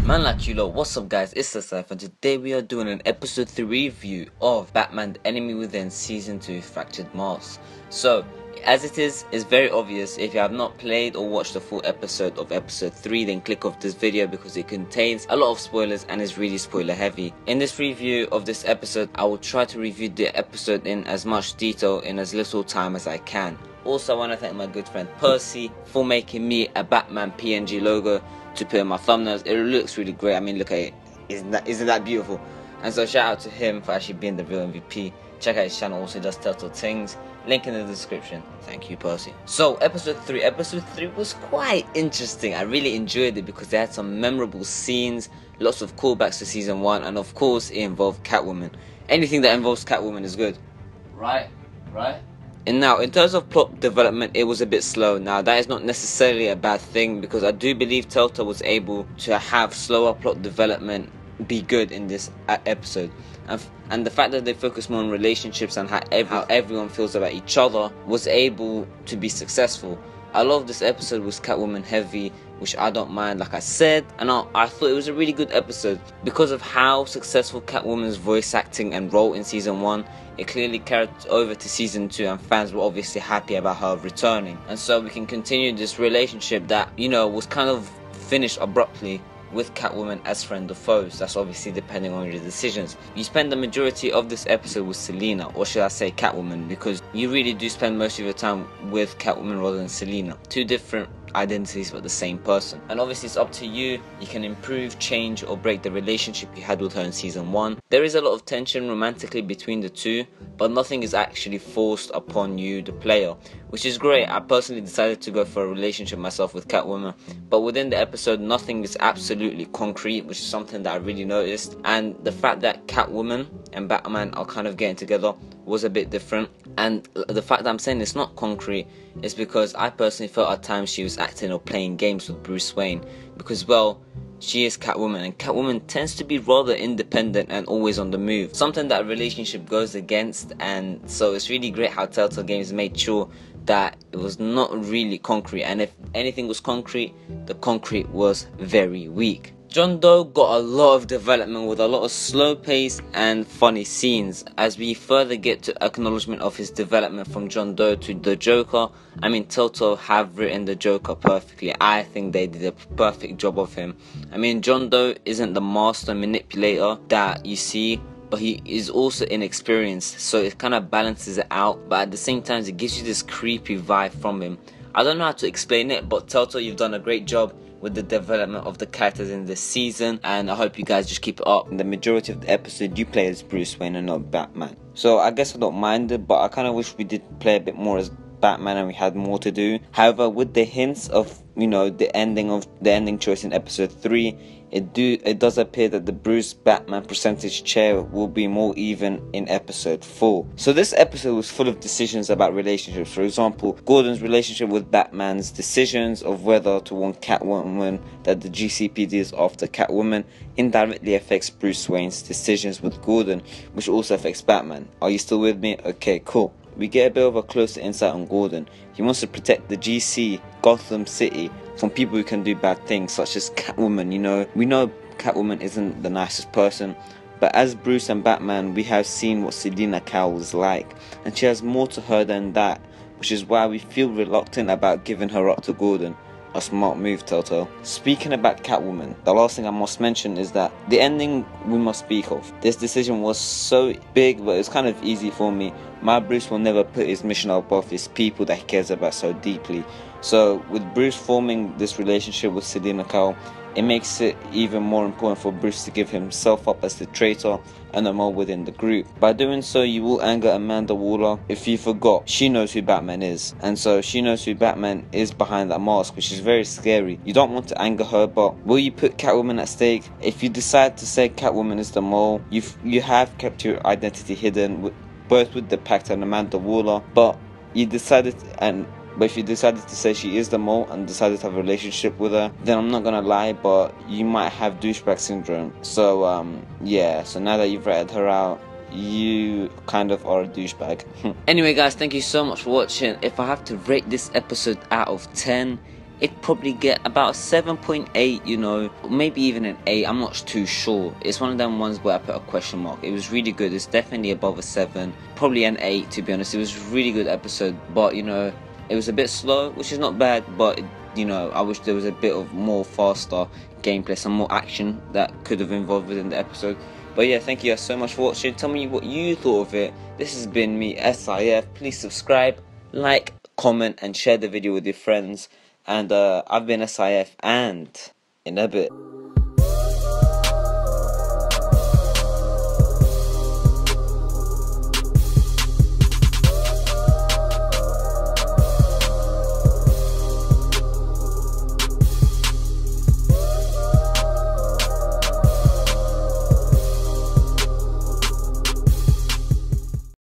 Man like you lot, what's up guys, it's SIFmasry and today we are doing an episode 3 review of Batman the Enemy Within Season 2 Fractured Mask. So, as it is, it's very obvious. If you have not played or watched the full episode of episode 3, then click off this video because it contains a lot of spoilers and is really spoiler heavy. In this review of this episode, I will try to review the episode in as much detail in as little time as I can. Also, I want to thank my good friend Percy for making me a Batman PNG logo to put in my thumbnails. It looks really great. I mean, look at it. Isn't that beautiful? And so shout out to him for actually being the real MVP. Check out his channel, also does Telltale things. Link in the description. Thank you, Percy. So episode 3 was quite interesting. I really enjoyed it because they had some memorable scenes, lots of callbacks to season 1, and of course it involved Catwoman. Anything that involves Catwoman is good, right? And now, in terms of plot development, it was a bit slow. Now, that is not necessarily a bad thing because I do believe Telltale was able to have slower plot development be good in this episode. And the fact that they focus more on relationships and how everyone feels about each other was able to be successful. A lot of this episode was Catwoman heavy, which I don't mind, like I said, and I thought it was a really good episode because of how successful Catwoman's voice acting and role in season 1. It clearly carried over to season 2 and fans were obviously happy about her returning, and so we can continue this relationship that, you know, was kind of finished abruptly with Catwoman as friend or foes. That's obviously depending on your decisions. You spend the majority of this episode with Selina, or should I say Catwoman, because you really do spend most of your time with Catwoman rather than Selina. Two different identities but the same person, and obviously it's up to you. You can improve, change or break the relationship you had with her in season 1. There is a lot of tension romantically between the two, but nothing is actually forced upon you, the player, which is great. I personally decided to go for a relationship myself with Catwoman, but within the episode nothing is absolutely concrete, which is something that I really noticed. And the fact that Catwoman and Batman are kind of getting together was a bit different, and the fact that I'm saying it's not concrete is because I personally felt at times she was acting or playing games with Bruce Wayne, because, well, she is Catwoman and Catwoman tends to be rather independent and always on the move, something that a relationship goes against. And so it's really great how Telltale Games made sure that it was not really concrete, and if anything was concrete, the concrete was very weak. John Doe got a lot of development with a lot of slow pace and funny scenes. As we further get to acknowledgement of his development from John Doe to the Joker, I mean, Telltale have written the Joker perfectly. I think they did a perfect job of him. I mean, John Doe isn't the master manipulator that you see, but he is also inexperienced, so it kind of balances it out, but at the same time it gives you this creepy vibe from him. I don't know how to explain it, but Telltale, you've done a great job with the development of the characters in this season, and I hope you guys just keep it up. In the majority of the episode you play as Bruce Wayne and not Batman, so I guess I don't mind it, but I kind of wish we did play a bit more as Batman and we had more to do. However, with the hints of, you know, the ending choice in episode 3, it does appear that the Bruce Batman percentage share will be more even in episode 4. So this episode was full of decisions about relationships. For example, Gordon's relationship with Batman's decisions of whether to warn Catwoman that the GCPD is after Catwoman indirectly affects Bruce Wayne's decisions with Gordon, which also affects Batman. Are you still with me? Okay, cool. We get a bit of a closer insight on Gordon. He wants to protect the GC, Gotham City, from people who can do bad things, such as Catwoman. You know, we know Catwoman isn't the nicest person, but as Bruce and Batman, we have seen what Selina Kyle is like, and she has more to her than that, which is why we feel reluctant about giving her up to Gordon. A smart move, Telltale. Speaking about Catwoman, the last thing I must mention is that the ending we must speak of. This decision was so big, but it's kind of easy for me. My Bruce will never put his mission above his people that he cares about so deeply. So with Bruce forming this relationship with Selina Kyle, it makes it even more important for Bruce to give himself up as the traitor and the mole within the group. By doing so, you will anger Amanda Waller. If you forgot, she knows who Batman is, and so she knows who Batman is behind that mask, which is very scary. You don't want to anger her, but will you put Catwoman at stake? If you decide to say Catwoman is the mole, you have kept your identity hidden, both with the Pact and Amanda Waller, but if you decided to say she is the mole and decided to have a relationship with her, then I'm not gonna lie, but you might have douchebag syndrome. So yeah, so now that you've ratted her out, you kind of are a douchebag. Anyway guys, thank you so much for watching. If I have to rate this episode out of 10, it'd probably get about a 7.8, you know, maybe even an 8. I'm not too sure. It's one of them ones where I put a question mark. It was really good. It's definitely above a 7, probably an 8 to be honest. It was a really good episode, but you know, it was a bit slow, which is not bad, but you know, I wish there was a bit of more faster gameplay, some more action that could have involved within the episode. But yeah, thank you guys so much for watching. Tell me what you thought of it. This has been me, SIF. Please subscribe, like, comment, and share the video with your friends. And I've been SIF, and in a bit.